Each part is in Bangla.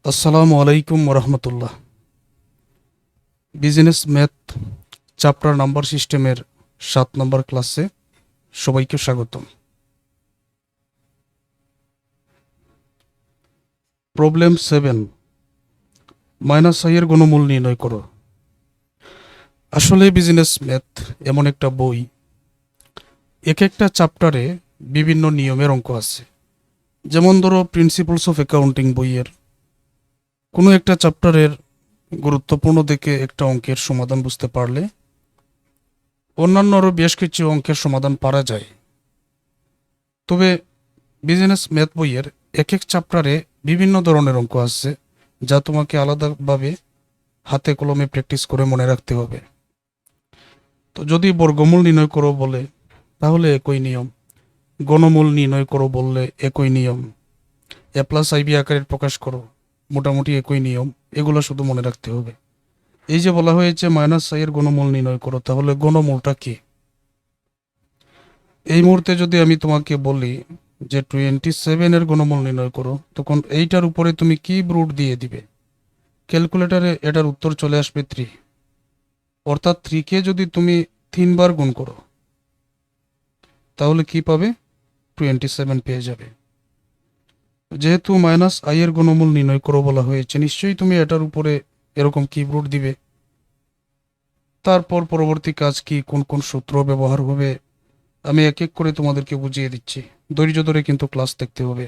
আসসালামু আলাইকুম রহমতুল্লাহ। বিজনেস ম্যাথ চ্যাপ্টার নাম্বার সিস্টেমের 7 নম্বর ক্লাসে সবাইকে স্বাগতম। প্রবলেম 7, মাইনাস আই এর গণমূল নির্ণয় করো। আসলে বিজনেস ম্যাথ এমন একটা বই, এক একটা চ্যাপ্টারে বিভিন্ন নিয়মের অঙ্ক আছে। যেমন ধরো প্রিন্সিপালস অফ অ্যাকাউন্টিং বইয়ের কোনো একটা চ্যাপ্টারের গুরুত্বপূর্ণ দেখে একটা অঙ্কের সমাধান বুঝতে পারলে অন্যান্য আরও বেশ কিছু অঙ্কের সমাধান পারা যায়। তবে বিজনেস ম্যাথ বইয়ের এক এক চ্যাপ্টারে বিভিন্ন ধরনের অঙ্ক আছে, যা তোমাকে আলাদাভাবে হাতে কলমে প্র্যাকটিস করে মনে রাখতে হবে। তো যদি বর্গমূল নির্ণয় করো বলে তাহলে একই নিয়ম, গণমূল নির্ণয় করো বললে একই নিয়ম, এ প্লাস আইবি আকারে প্রকাশ করো মোটামুটি একই নিয়ম। এগুলো শুধু মনে রাখতে হবে। এই যে বলা হয়েছে মাইনাস আই এর গণমূল নির্ণয় করো, তাহলে গণমূলটা কি? এই মুহূর্তে যদি আমি তোমাকে বলি যে 27 এর গণমূল নির্ণয় করো, তখন এইটার উপরে তুমি কি রুট দিয়ে দিবে? ক্যালকুলেটরে এটার উত্তর চলে আসবে 3। অর্থাৎ 3কে যদি তুমি 3 বার গুণ করো তাহলে কি পাবে? 27 পেয়ে যাবে। যেহেতু মাইনাস আই এর গণমূল নির্ণয় করো বলা হয়েছে, নিশ্চয়ই তুমি এটার উপরে এরকম কি রুট দিবে। তারপর পরবর্তী কাজ কি, কোন কোন সূত্র ব্যবহার হবে, আমি এক এক করে তোমাদেরকে বুঝিয়ে দিচ্ছি। ধৈর্য ধরে কিন্তু ক্লাস দেখতে হবে।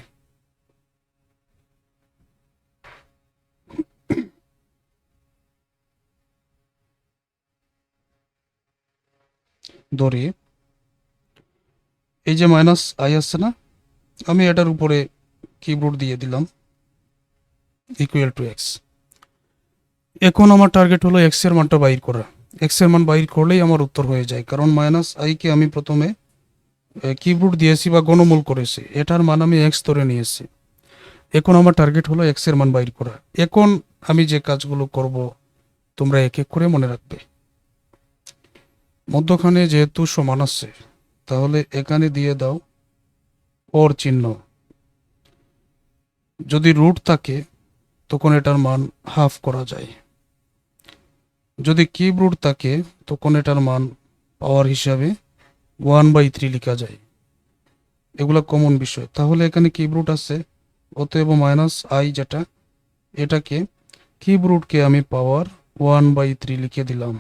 ধরে এই যে মাইনাস আই আসছে না, আমি এটার উপরে কিবোর্ড দিয়ে দিলাম ইকুয়াল টু এক্স। এখন আমার টার্গেট হলো এক্স এর মানটা বাইর করা। এক্স এর মান বাইর করলেই আমার উত্তর হয়ে যায়, কারণ মাইনাস আইকে আমি প্রথমে কিবোর্ড দিয়েছি বা গণমূল করেছি, এটার মান আমি এক্স ধরে নিয়েছি। এখন আমার টার্গেট হলো এক্স এর মান বাইর করা। এখন আমি যে কাজগুলো করব তোমরা এক এক করে মনে রাখবে। মধ্যখানে যেহেতু সমান আছে, তাহলে এখানে দিয়ে দাও ওর চিহ্ন। যদি রুট থাকে তখন এটার মান হাফ করা যায়। যদি কিউব রুট থাকে তখন এটার মান পাওয়ার হিসাবে 1/3 লেখা যায়। এগুলো কমন বিষয়। তাহলে এখানে কিউব রুট আছে, অতএব মাইনাস আই যেটা, এটাকে কিউব রুটকে আমি পাওয়ার 1/3 লিখে দিলাম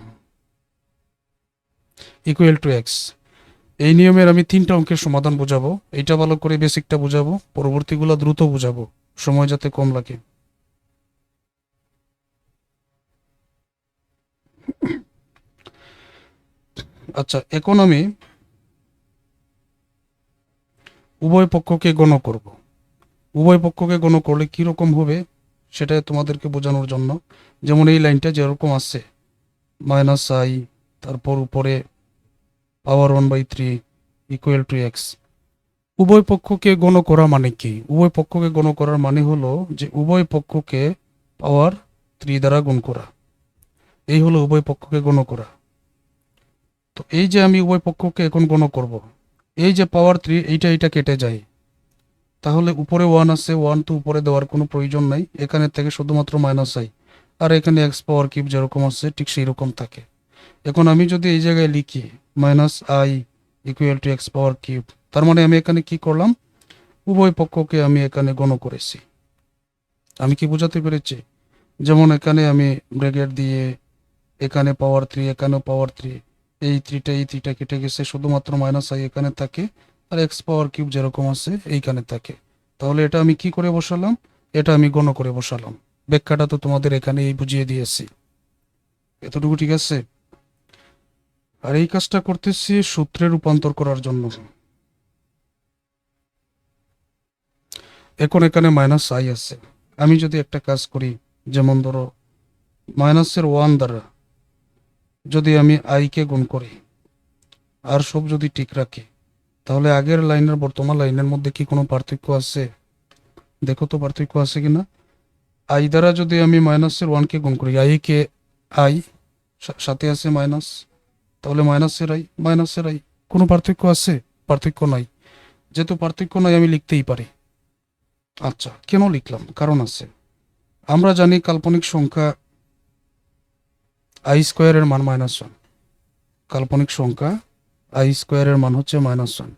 ইকুয়াল টু এক্স। এই নিয়মের আমি 3টা অঙ্কের সমাধান বোঝাবো। এইটা ভালো করে বেসিকটা বোঝাবো, পরবর্তীগুলো দ্রুত বোঝাবো, সময় যাতে কম লাগে। আচ্ছা, এখন আমি উভয় পক্ষকে গণ করব। উভয় পক্ষকে গণ করলে কীরকম হবে সেটা তোমাদেরকে বোঝানোর জন্য, যেমন এই লাইনটা যেরকম আছে মাইনাস আই, তারপর উপরে পাওয়ার 1/3 ইকুয়াল টু এক্স। উভয় পক্ষকে গণ করা মানে কি? উভয় পক্ষকে গণ করার মানে হলো যে উভয় পক্ষকে পাওয়ার 3 দ্বারা গুণ করা। এই হলো উভয় পক্ষকে গণ করা। তো এই যে আমি উভয় পক্ষকে এখন গণ করব, এই যে পাওয়ার 3, এইটা কেটে যায়। তাহলে উপরে 1 আছে, 1 তো উপরে দেওয়ার কোনো প্রয়োজন নাই, এখানে থেকে শুধুমাত্র মাইনাস আই। আর এখানে এক্স পাওয়ার কিউব যেরকম আছে ঠিক সেই রকম থাকে। এখন আমি যদি এই জায়গায় লিখি minus I equal to x power cube, তার মানে আমি এখানে কি করলাম? উভয় পক্ষকে আমি এখানে গণ করেছি। আমি কি বোঝাতে পেরেছি? যেমন এখানে আমি ব্র্যাকেট দিয়ে এখানে পাওয়ার 3, এখানেও পাওয়ার 3, এই থ্রিটা কেটে গেছে, শুধুমাত্র মাইনাস আই এখানে থাকে, আর এক্স পাওয়ার কিউব যেরকম আছে এইখানে থাকে। তাহলে এটা আমি কি করে বসালাম? এটা আমি গণ করে বসালাম। ব্যাখ্যাটা তো তোমাদের এখানে এই বুঝিয়ে দিয়েছি। এতটুকু ঠিক আছে? আর এই কাজটা করতেছি সূত্রে রূপান্তর করার জন্য। এখন এখানে মাইনাস আই আছে, আমি যদি একটা কাজ করি, যেমন ধরো মাইনাসের 1 দ্বারা যদি আমি আইকে গুণ করি আর সব যদি ঠিক রাখি, তাহলে আগের লাইনের বর্তমান লাইনের মধ্যে কি কোনো পার্থক্য আছে? দেখো তো পার্থক্য আছে কিনা। আই দ্বারা যদি আমি মাইনাসের 1কে গুণ করি, আই কে আই, সাথে আছে মাইনাস, তাহলে মাইনাসের আই, কোনো পার্থক্য আছে? পার্থক্য নাই। যেহেতু পার্থক্য নাই, আমি লিখতেই পারি। আচ্ছা, কেন লিখলাম? কারণ আছে। আমরা জানি কাল্পনিক সংখ্যা আই স্কোয়ারের মান -1, কাল্পনিক সংখ্যা আই স্কোয়ারের মান হচ্ছে -1।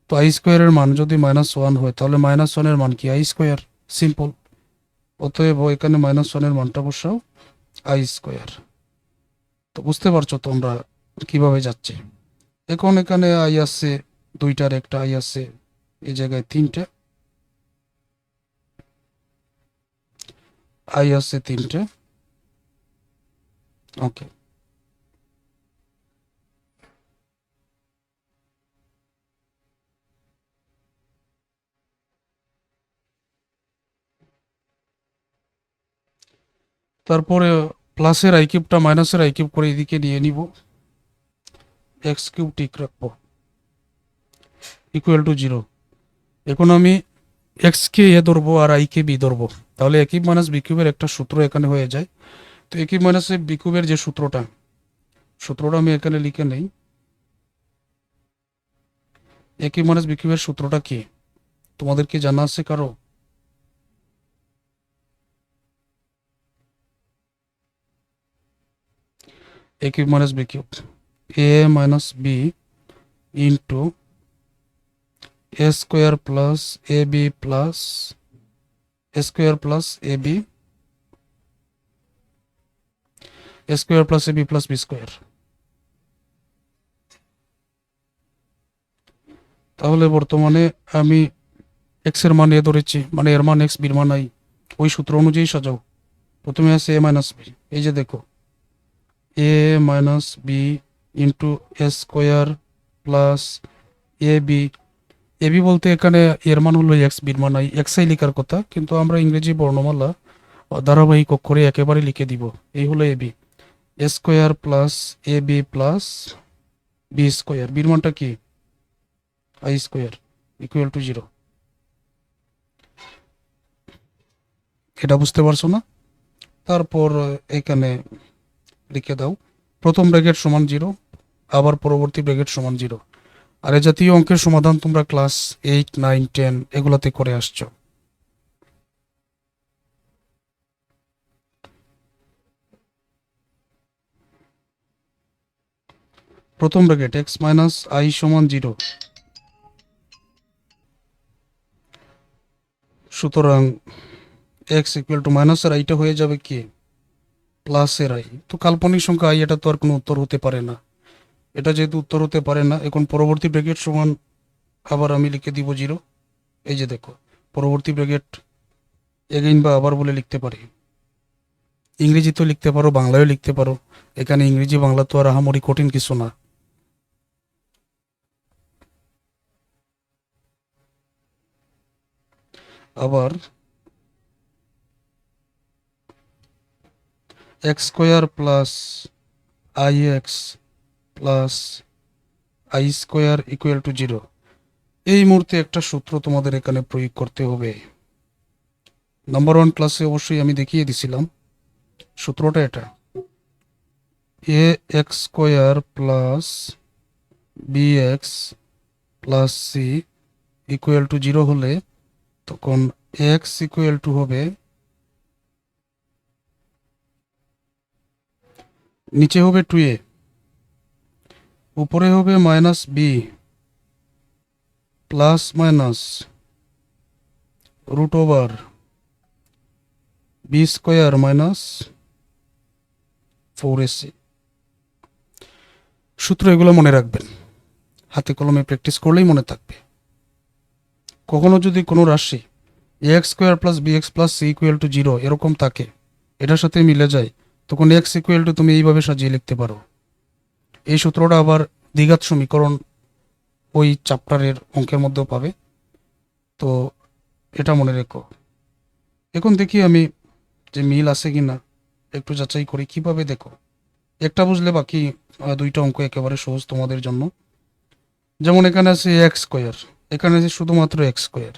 তো আই স্কোয়ারের মান যদি -1 হয় তাহলে -1-এর মান কি আই স্কোয়ার, সিম্পল। অতএব এখানে -1-এর মানটা বসাও আই স্কোয়ার। তো বুঝতে পারছো তোমরা কিভাবে যাচ্ছে। এখন এখানে আই আছে দুইটার, একটা আই আছে এই জায়গায় তিনটে, আই আছে তিনটে। ওকে, তারপরে প্লাসের আই কিউবটা মাইনাসের আই কিউব করে এদিকে নিয়ে নিব, এক্স কিউব ঠিক রাখবো ইকুয়াল টু 0। এখন আমি এক্স কে এ ধরবো আর আই কে বি ধরবো, তাহলে এ কিউব মাইনাস বি কিউবের একটা সূত্র এখানে হয়ে যায়। তো এ কিউব মাইনাস বি কিউবের যে সূত্রটা আমি এখানে লিখে নেই। এ কিউব মাইনাস বি কিউবের সূত্রটা কি তোমাদের কি জানা আছে কারো? এ cube minus B cube, A minus B into A square plus A B plus A square plus A B, A square plus A B plus B square. তাহলে বর্তমানে আমি এক্স এর মান এ ধরেছি, মানে এর মান এক্স, বির মান আই। ওই সূত্র অনুযায়ী সাজাও। প্রথমে আছে এ মাইনাস বি, এই যে দেখো এ minus B into A square plus A B. A B বলতে এখানে এর মান হলো এক্স, বির মান আই। এক্স আই লেখার কথা, কিন্তু আমরা ইংরেজি বর্ণমালা ধারাবাহিক অক্ষরে একেবারে লিখে দিব। এই হলো A B, A square plus A B plus B square. বির মানটা কি আই স্কোয়ার ইকুয়াল টু 0। এটা বুঝতে পারছো না? তারপর এখানে লিখে দাও প্রথম ব্র্যাকেট সমান 0, আবার পরবর্তী ব্র্যাকেট সমান 0। আর এ জাতীয় অঙ্কের সমাধান তোমরা ক্লাস 8, 9, 10 এগুলাতে করে আসছো। প্রথম ব্র্যাকেট এক্স মাইনাস আই সমান 0, সুতরাং এক্স ইকুয়াল টু মাইনাসের আইটা হয়ে যাবে কি প্লাসের আই। তো কাল্পনিক সংখ্যা আই, এটা তো আর কোনো উত্তর হতে পারে না। এটা যেহেতু উত্তর হতে পারে না, এখন পরবর্তী ব্র্যাকেট সমান আবার আমি লিখে দিব 0। এই যে দেখো পরবর্তী ব্র্যাকেট এগেইন বা আবার বলে লিখতে পারি। ইংরেজিতেও লিখতে পারো, বাংলায়ও লিখতে পারো। এখানে ইংরেজি বাংলা তো আর আহামরি কঠিন কিছু না। আবার x square plus I x plus I square equal to 0। এই মুহূর্তে একটা সূত্র তোমাদের এখানে প্রয়োগ করতে হবে। নাম্বার 1 ক্লাসে অবশ্যই আমি দেখিয়ে দিছিলাম সূত্রটা। এটা a x square plus b x plus c equal to 0 হলে তখন এক্স ইকুয়াল টু হবে, নিচে হবে 2a, উপরে হবে minus b plus minus root over b square minus 4ac। সূত্র এগুলো মনে রাখবেন, হাতে কলমে প্র্যাকটিস করলেই মনে থাকবে। কখনো যদি কোনো রাশি x square plus b x plus c equal to 0 এরকম থাকে, এটার সাথে মিলে যায়, তখন এক্স ইকুয়াল টু তুমি এইভাবে সাজিয়ে লিখতে পারো। এই সূত্রটা আবার দ্বিঘাত সমীকরণ ওই চ্যাপ্টারের অঙ্কের মধ্যেও পাবে, তো এটা মনে রেখো। এখন দেখি আমি যে মিল আছে কিনা একটু যাচাই করি। কিভাবে দেখো, একটা বুঝলে বাকি দুইটা অঙ্ক একেবারে সহজ তোমাদের জন্য। যেমন এখানে আছে এক্স স্কোয়ার, এখানে আছে শুধুমাত্র এক্স স্কোয়ার।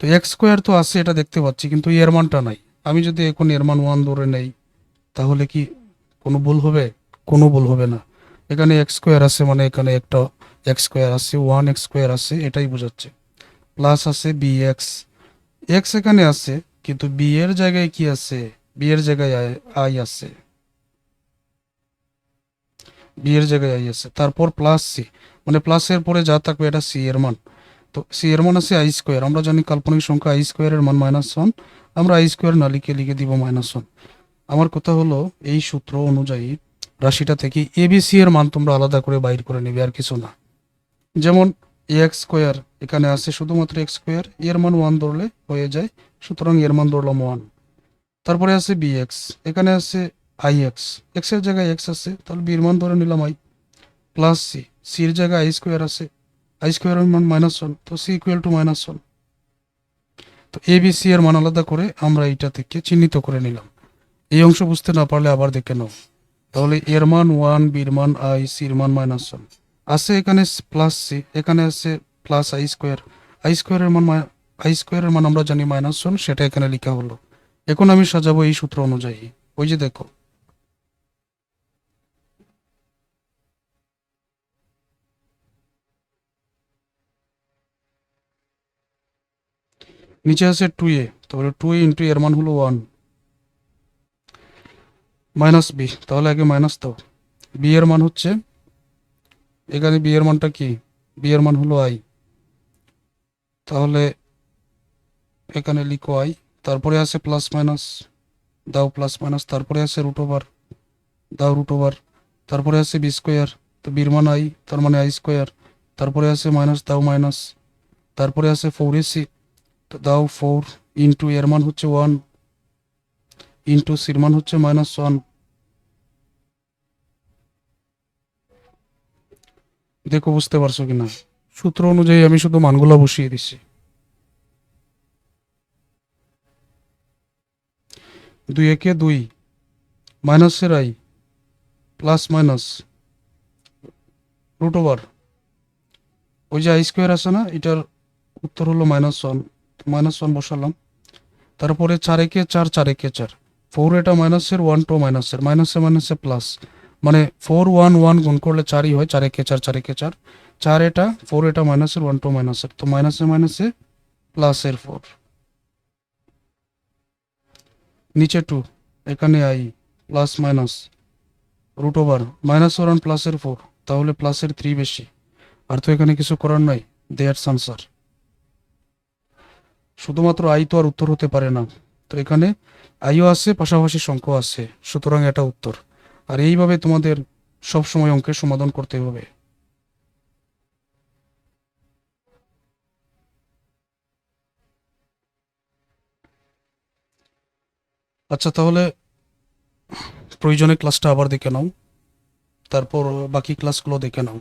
তো এক্স স্কোয়ার তো আছে, এটা দেখতে পাচ্ছি, কিন্তু এর মানটা নাই। আমি যদি এখন এর মান 1 ধরে নেই তাহলে কি কোনো ভুল হবে? কোনো ভুল হবে না। এখানে এক্স স্কোয়ার আছে মানে এখানে একটা এক্স স্কোয়ার আছে, 1 এক্স স্কোয়ার আছে, এটাই বোঝাচ্ছে। প্লাস আছে বি এক্স, এক্স এখানে আছে কিন্তু বি এর জায়গায় কি আছে? বি এর জায়গায় আই আছে, বি এর জায়গায় আই আছে, তারপর প্লাস সি, মানে প্লাসের পরে যা থাকবে এটা সি এর মান। তো সি এর মান আছে আই স্কোয়ার, আমরা জানি কাল্পনিক সংখ্যা আই স্কোয়ারের মান -1, আমরা আই স্কোয়ার না লিখে লিখে দিব -1। আমার কথা হলো এই সূত্র অনুযায়ী রাশিটা থেকে এবিসি এর মান তোমরা আলাদা করে বাইর করে নেবে, আর কিছু না। যেমন এক্স স্কোয়ার এখানে আছে শুধুমাত্র এক্স স্কোয়ার, এর মান 1 ধরলে হয়ে যায়, সুতরাং এর মান ধরলাম 1। তারপরে আছে বি এক্স, এখানে আছে আই এক্স, এক্স এর জায়গায় এক্স আছে, তাহলে বির মান ধরে নিলাম আই, প্লাস সি, সির জায়গায় আই স্কোয়ার আছে, আই স্কোয়ারের মান -1, তো সি ইকুয়াল টু -1। তো এ বি সি এর মান আলাদা করে আমরা এইটা থেকে চিহ্নিত করে নিলাম। এই অংশ বুঝতে না পারলে আবার দেখে নাও। তাহলে এর মান 1, বির মান আই, সির মান -1 আছে, এখানে প্লাস সি, এখানে আছে প্লাস আই স্কোয়ার, আই স্কোয়ারের মান আই স্কোয়ারের মান আমরা জানি -1, সেটা এখানে লেখা হলো। এখন আমি সাজাবো এই সূত্র অনুযায়ী। ওই যে দেখো, নিচে আছে 2a, তাহলে 2a ইন্টু এর মান হলো 1 মাইনাস বি, তাহলে আগে মাইনাস দাও। বি এর মান হচ্ছে, এখানে বি এর মানটা কি? বি এর মান হলো আই, তাহলে এখানে লিখো আই, তারপরে আছে প্লাস মাইনাস, দাও প্লাস মাইনাস, তারপরে আছে রুট ওভার, দাও রুট ওভার, তারপরে আছে বি স্কোয়ার, তো বির মান আই, তার মানে আই স্কোয়ার, তারপরে আছে মাইনাস, দাও মাইনাস, তারপরে আছে 4ac, তো দাও 4 ইন্টু এর মান হচ্ছে 1 ইন্টু সির মান হচ্ছে -1। দেখো বুঝতে পারছো কিনা? সূত্র অনুযায়ী আমি শুধু মানগুলো বসিয়ে দিচ্ছি। 2 একে 2, মাইনাসের i, plus minus root over, ওই যে আই স্কোয়ার আছে না, এটার উত্তর হলো -1, -1 বসালাম। তারপরে 4 একে 4, 4 একে 4, 4 এটা মাইনাসের, 1 2 মাইনাসের, মাইনাসে মাইনাসে প্লাস, মানে 4 1 1 গুণ করলে 4ই হয়, 4 একে 4, 4 একে 4, 4 এটা 4 এটা মাইনাসের, 1 2 মাইনাসের, তো মাইনাসে মাইনাসে প্লাসের 4, নিচে 2, এখানে i, plus minus root over, -1 প্লাসের 4, তাহলে প্লাসের 3 বেশি, আর তো এখানে কিছু করার নাই, দ্যাটস আনসার। শুধুমাত্র আই তো আর উত্তর হতে পারে না, তো এখানে আইও আছে, পাশাপাশি সংখ্যা আছে, সুতরাং এটা উত্তর। আর এইভাবে তোমাদের সব সময় অঙ্কের সমাধান করতে হবে। আচ্ছা, তাহলে প্রয়োজনে ক্লাসটা আবার দেখে নাও, তারপর বাকি ক্লাসগুলো দেখে নাও।